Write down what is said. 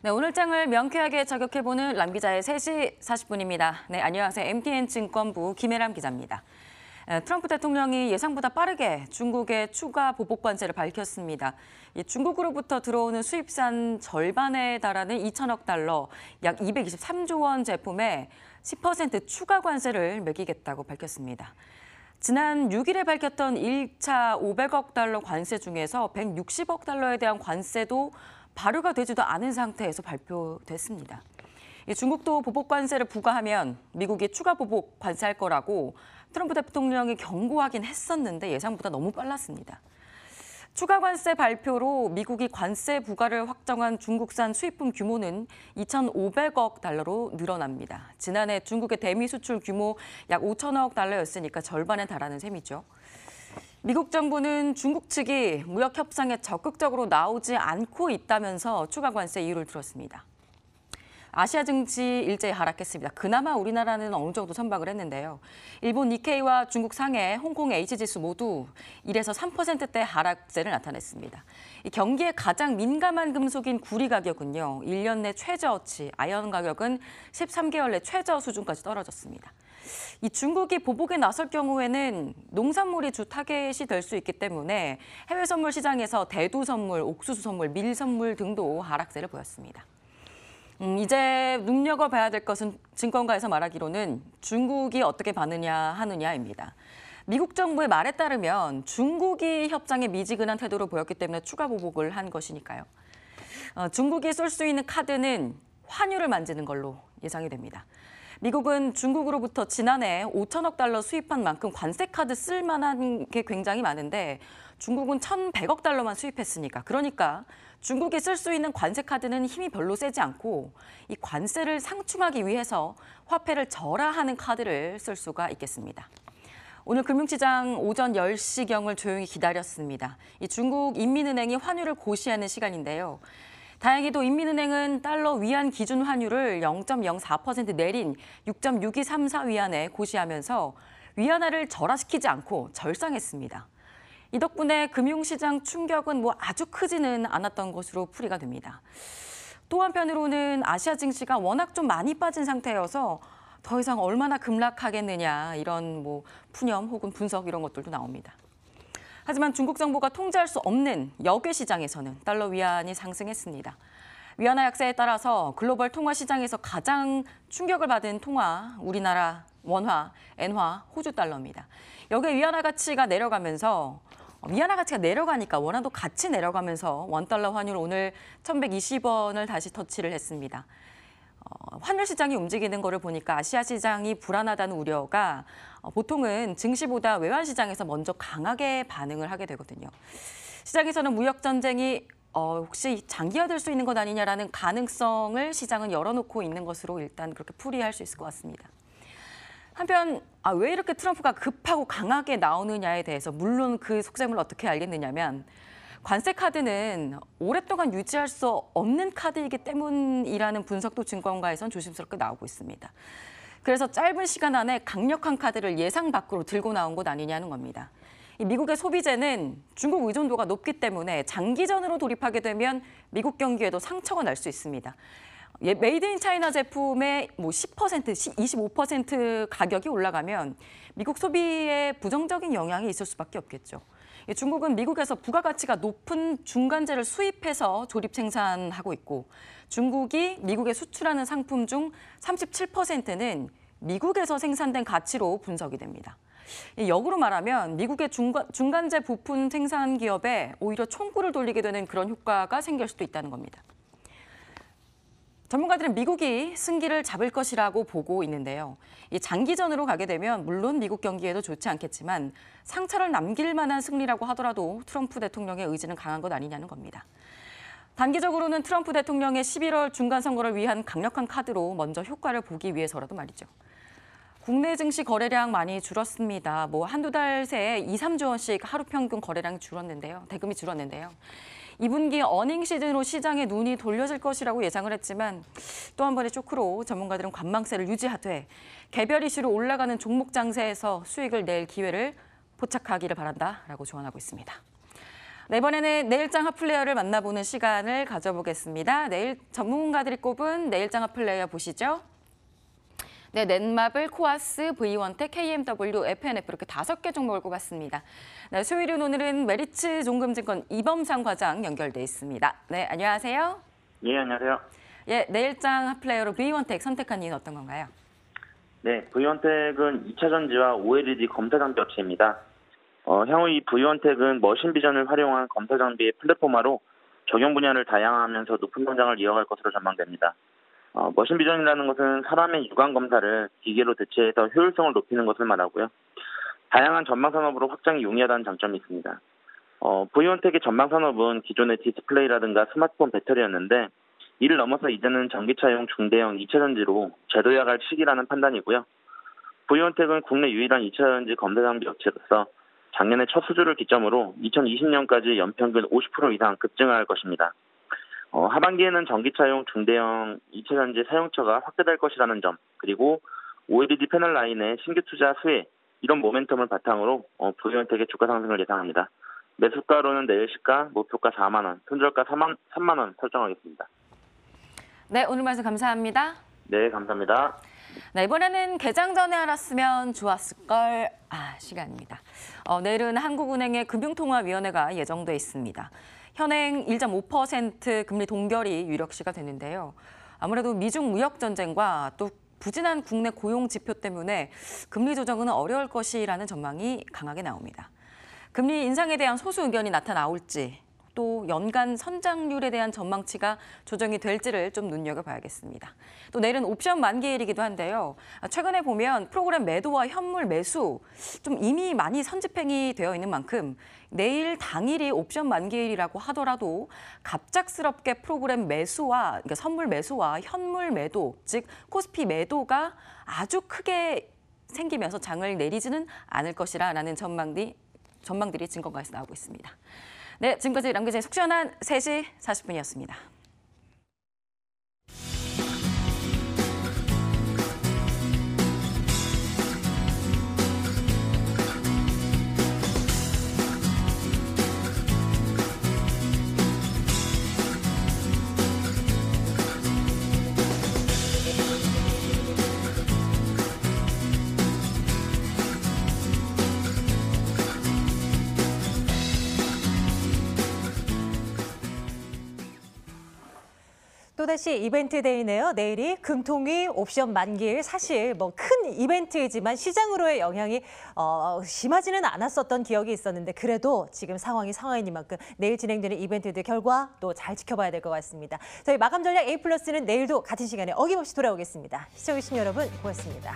네, 오늘장을 명쾌하게 저격해보는 람 기자의 3시 40분입니다. 네, 안녕하세요. MTN증권부 김혜람 기자입니다. 트럼프 대통령이 예상보다 빠르게 중국의 추가 보복 관세를 밝혔습니다. 중국으로부터 들어오는 수입산 절반에 달하는 2천억 달러, 약 223조 원 제품에 10% 추가 관세를 매기겠다고 밝혔습니다. 지난 6일에 밝혔던 1차 500억 달러 관세 중에서 160억 달러에 대한 관세도 발효가 되지도 않은 상태에서 발표됐습니다. 중국도 보복 관세를 부과하면 미국이 추가 보복 관세할 거라고 트럼프 대통령이 경고하긴 했었는데 예상보다 너무 빨랐습니다. 추가 관세 발표로 미국이 관세 부과를 확정한 중국산 수입품 규모는 2,500억 달러로 늘어납니다. 지난해 중국의 대미 수출 규모 약 5천억 달러였으니까 절반에 달하는 셈이죠. 미국 정부는 중국 측이 무역 협상에 적극적으로 나오지 않고 있다면서 추가 관세 이유를 들었습니다. 아시아 증시 일제히 하락했습니다. 그나마 우리나라는 어느 정도 선방을 했는데요. 일본 니케이와 중국 상해, 홍콩 H지수 모두 1에서 3%대 하락세를 나타냈습니다. 이 경기에 가장 민감한 금속인 구리 가격은요. 1년 내 최저치, 아연 가격은 13개월 내 최저 수준까지 떨어졌습니다. 이 중국이 보복에 나설 경우에는 농산물이 주 타겟이 될 수 있기 때문에 해외 선물 시장에서 대두 선물, 옥수수 선물, 밀 선물 등도 하락세를 보였습니다. 이제 눈여겨봐야 될 것은 증권가에서 말하기로는 중국이 어떻게 하느냐입니다. 미국 정부의 말에 따르면 중국이 협상에 미지근한 태도를 보였기 때문에 추가 보복을 한 것이니까요. 중국이 쓸 수 있는 카드는 환율을 만지는 걸로 예상이 됩니다. 미국은 중국으로부터 지난해 5천억 달러 수입한 만큼 관세 카드 쓸 만한 게 굉장히 많은데 중국은 1,100억 달러만 수입했으니까 그러니까 중국이 쓸 수 있는 관세 카드는 힘이 별로 세지 않고 이 관세를 상충하기 위해서 화폐를 절하하는 카드를 쓸 수가 있겠습니다. 오늘 금융시장 오전 10시경을 조용히 기다렸습니다. 이 중국 인민은행이 환율을 고시하는 시간인데요. 다행히도 인민은행은 달러 위안 기준 환율을 0.04% 내린 6.6234 위안에 고시하면서 위안화를 절하시키지 않고 절상했습니다. 이 덕분에 금융시장 충격은 아주 크지는 않았던 것으로 풀이가 됩니다. 또 한편으로는 아시아 증시가 워낙 좀 많이 빠진 상태여서 더 이상 얼마나 급락하겠느냐 이런 푸념 혹은 분석 이런 것들도 나옵니다. 하지만 중국 정부가 통제할 수 없는 역외 시장에서는 달러 위안이 상승했습니다. 위안화 약세에 따라서 글로벌 통화 시장에서 가장 충격을 받은 통화, 우리나라 원화, 엔화, 호주 달러입니다. 여기에 위안화 가치가 내려가면서 내려가니까 원화도 같이 내려가면서 원달러 환율 오늘 1,120원을 다시 터치를 했습니다. 환율 시장이 움직이는 거를 보니까 아시아 시장이 불안하다는 우려가 보통은 증시보다 외환 시장에서 먼저 강하게 반응을 하게 되거든요. 시장에서는 무역 전쟁이 혹시 장기화될 수 있는 것 아니냐라는 가능성을 시장은 열어놓고 있는 것으로 일단 그렇게 풀이할 수 있을 것 같습니다. 한편 왜 이렇게 트럼프가 급하고 강하게 나오느냐에 대해서 물론 그 속셈을 어떻게 알겠느냐면 관세 카드는 오랫동안 유지할 수 없는 카드이기 때문이라는 분석도 증권가에선 조심스럽게 나오고 있습니다. 그래서 짧은 시간 안에 강력한 카드를 예상 밖으로 들고 나온 것 아니냐는 겁니다. 미국의 소비재는 중국 의존도가 높기 때문에 장기전으로 돌입하게 되면 미국 경기에도 상처가 날 수 있습니다. 메이드 인 차이나 제품의 10%, 25% 가격이 올라가면 미국 소비에 부정적인 영향이 있을 수밖에 없겠죠. 중국은 미국에서 부가가치가 높은 중간재를 수입해서 조립 생산하고 있고 중국이 미국에 수출하는 상품 중 37%는 미국에서 생산된 가치로 분석이 됩니다. 역으로 말하면 미국의 중간재 부품 생산 기업에 오히려 총구를 돌리게 되는 그런 효과가 생길 수도 있다는 겁니다. 전문가들은 미국이 승기를 잡을 것이라고 보고 있는데요. 이 장기전으로 가게 되면 물론 미국 경기에도 좋지 않겠지만 상처를 남길 만한 승리라고 하더라도 트럼프 대통령의 의지는 강한 것 아니냐는 겁니다. 단기적으로는 트럼프 대통령의 11월 중간선거를 위한 강력한 카드로 먼저 효과를 보기 위해서라도 말이죠. 국내 증시 거래량 많이 줄었습니다. 한두 달 새에 2, 3조 원씩 하루 평균 거래량이 줄었는데요. 대금이 줄었는데요. 2분기 어닝 시즌으로 시장에 눈이 돌려질 것이라고 예상을 했지만 또 한 번의 쇼크로 전문가들은 관망세를 유지하되 개별 이슈로 올라가는 종목 장세에서 수익을 낼 기회를 포착하기를 바란다라고 조언하고 있습니다. 네, 이번에는 내일장 핫플레이어를 만나보는 시간을 가져보겠습니다. 내일 전문가들이 꼽은 내일장 핫플레이어 보시죠. 네, 넷마블, 코아스, V원텍, KMW, FNF 이렇게 5개 종목을 꼽았습니다. 네, 수요일은 오늘은 메리츠 종금증권 이범상 과장 연결돼 있습니다. 네, 안녕하세요. 예, 안녕하세요. 예, 내일장 핫플레이어로 V원텍 선택한 이유는 어떤 건가요? 네, V원텍은 2차 전지와 OLED 검사 장비 업체입니다. 향후 이 V원텍은 머신 비전을 활용한 검사 장비의 플랫폼화로 적용 분야를 다양화하면서 높은 성장을 이어갈 것으로 전망됩니다. 머신 비전이라는 것은 사람의 육안 검사를 기계로 대체해서 효율성을 높이는 것을 말하고요. 다양한 전방 산업으로 확장이 용이하다는 장점이 있습니다. V원텍의 전방 산업은 기존의 디스플레이라든가 스마트폰 배터리였는데 이를 넘어서 이제는 전기차용 중대형 2차 전지로 재도약할 시기라는 판단이고요. V원텍은 국내 유일한 2차 전지 검사 장비 업체로서 작년에 첫 수주를 기점으로 2020년까지 연평균 50% 이상 급증할 것입니다. 하반기에는 전기차용 중대형 2차 전지 사용처가 확대될 것이라는 점, 그리고 OLED 패널 라인의 신규 투자 수혜, 이런 모멘텀을 바탕으로 V원텍의 주가 상승을 예상합니다. 매수가로는 내일 시가, 목표가 4만 원, 손절가 3만 원 설정하겠습니다. 네, 오늘 말씀 감사합니다. 네, 감사합니다. 네, 이번에는 개장 전에 알았으면 좋았을걸 시간입니다. 내일은 한국은행의 금융통화위원회가 예정돼 있습니다. 현행 1.5% 금리 동결이 유력시가 되는데요. 아무래도 미중 무역 전쟁과 또 부진한 국내 고용 지표 때문에 금리 조정은 어려울 것이라는 전망이 강하게 나옵니다. 금리 인상에 대한 소수 의견이 나타나올지, 또 연간 선장률에 대한 전망치가 조정이 될지를 좀 눈여겨봐야겠습니다. 또 내일은 옵션 만기일이기도 한데요. 최근에 보면 프로그램 매도와 현물 매수 좀 이미 많이 선집행이 되어 있는 만큼 내일 당일이 옵션 만기일이라고 하더라도 갑작스럽게 프로그램 매수와, 그러니까 선물 매수와 현물 매도, 즉 코스피 매도가 아주 크게 생기면서 장을 내리지는 않을 것이라는 전망들이 증권가에서 나오고 있습니다. 네, 지금까지 람 기자의 속 시원한 3시 40분이었습니다. 또다시 이벤트 데이네요. 내일이 금통위 옵션 만기일, 사실 뭐 큰 이벤트이지만 시장으로의 영향이 심하지는 않았었던 기억이 있었는데 그래도 지금 상황이니만큼 내일 진행되는 이벤트들 결과 또 잘 지켜봐야 될 것 같습니다. 저희 마감 전략 A+는 내일도 같은 시간에 어김없이 돌아오겠습니다. 시청해주신 여러분 고맙습니다.